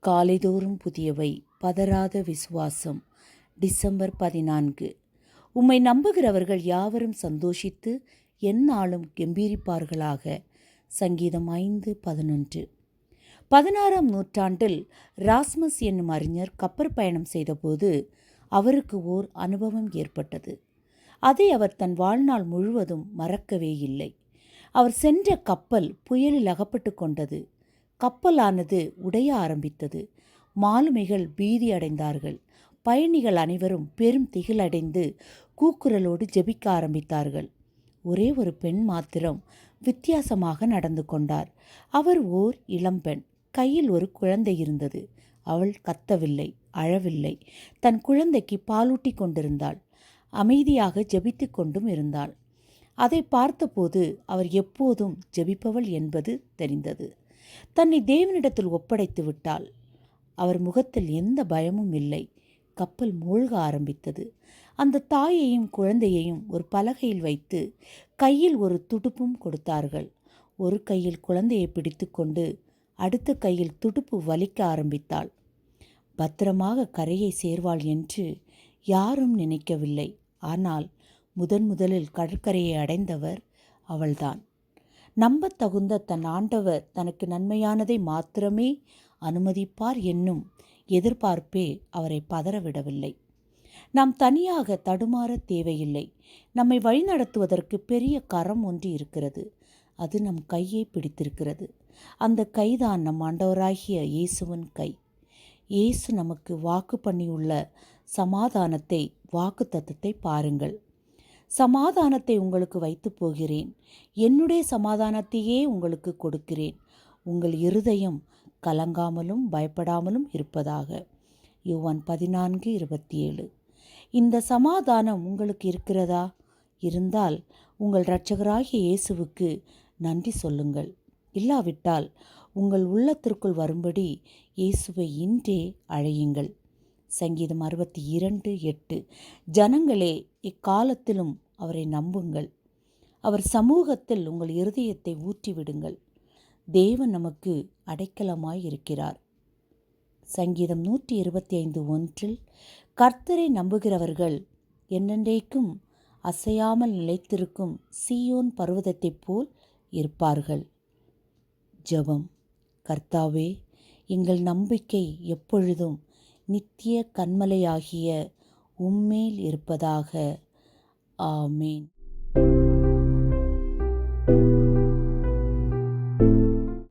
காலைதோறும் புதியவை பதறாத விசுவாசம். டிசம்பர் 14. உம்மை நம்புகிறவர்கள் யாவரும் சந்தோஷித்து எந்நாளும் கெம்பீரிப்பார்களாக. சங்கீதம் 5:11. 16ஆம் நூற்றாண்டில் ராஸ்மஸ் என்னும் அறிஞர் கப்பற் பயணம் செய்தபோது அவருக்கு ஓர் அனுபவம் ஏற்பட்டது. அதை அவர் தன் வாழ்நாள் முழுவதும் மறக்கவே இல்லை. அவர் சென்ற கப்பல் புயலில் அகப்பட்டு கொண்டது. கப்பலானது உடைய ஆரம்பித்தது. மாலுமிகள் பீதி அடைந்தார்கள். பயணிகள் அனைவரும் பெரும் திகிலடைந்து கூக்குரலோடு ஜெபிக்க ஆரம்பித்தார்கள். ஒரே ஒரு பெண் மாத்திரம் வித்தியாசமாக நடந்து கொண்டார். அவர் ஓர் இளம்பெண். கையில் ஒரு குழந்தை இருந்தது. அவள் கத்தவில்லை, அழவில்லை. தன் குழந்தைக்கு பாலூட்டி கொண்டிருந்தாள். அமைதியாக ஜெபித்து கொண்டும் இருந்தாள். அதை பார்த்தபோது அவர் எப்போதும் ஜெபிப்பவள் என்பது தெரிந்தது. தன்னை தேவனிடத்தில் ஒப்படைத்து விட்டாள். அவர் முகத்தில் எந்த பயமும் இல்லை. கப்பல் மூழ்க ஆரம்பித்தது. அந்த தாயையும் குழந்தையையும் ஒரு பலகையில் வைத்து கையில் ஒரு துடுப்பும் கொடுத்தார்கள். ஒரு கையில் குழந்தையை பிடித்து கொண்டு அடுத்த கையில் துடுப்பு வலிக்க ஆரம்பித்தாள். பத்திரமாக கரையை சேர்வாள் என்று யாரும் நினைக்கவில்லை. ஆனால் முதலில் கடற்கரையை அடைந்தவர் அவள்தான். நம்பத்தகுந்த தன் ஆண்டவர் தனக்கு நன்மையானதை மாத்திரமே அனுமதிப்பார் என்னும் எதிர்பார்ப்பே அவரை பதறவிடவில்லை. நாம் தனியாக தடுமாற தேவையில்லை. நம்மை வழிநடத்துவதற்கு பெரிய கரம் ஒன்று இருக்கிறது. அது நம் கையை பிடித்திருக்கிறது. அந்த கைதான் நம் ஆண்டவராகிய இயேசுவின் கை. இயேசு நமக்கு வாக்கு பண்ணியுள்ள சமாதானத்தை, வாக்கு தத்தத்தை பாருங்கள். சமாதானத்தை உங்களுக்கு வைத்து போகிறேன், என்னுடைய சமாதானத்தையே உங்களுக்கு கொடுக்கிறேன். உங்கள் இருதயம் கலங்காமலும் பயப்படாமலும் இருப்பதாக. யோவான் 14:27. இந்த சமாதானம் உங்களுக்கு இருக்கிறதா? இருந்தால் உங்கள் இரட்சகராகிய இயேசுவுக்கு நன்றி சொல்லுங்கள். இல்லாவிட்டால் உங்கள் உள்ளத்திற்குள் வரும்படி இயேசுவை இன்றே அழையுங்கள். சங்கீதம் 62:8. ஜனங்களே, இக்காலத்திலும் அவரை நம்புங்கள். அவர் சமூகத்தில் உங்கள் இருதயத்தை ஊற்றிவிடுங்கள். தேவன் நமக்கு அடைக்கலமாய் இருக்கிறார். சங்கீதம் 125:1. கர்த்தரை நம்புகிறவர்கள் என்னென்றைக்கும் அசையாமல் நிலைத்திருக்கும் சீயோன் பர்வதத்தைப் போல் இருப்பார்கள். ஜெபம். கர்த்தாவே, எங்கள் நம்பிக்கை எப்பொழுதும் நித்திய கன்மலையாகிய உம்மேல் இருப்பதாக. ஆமேன்.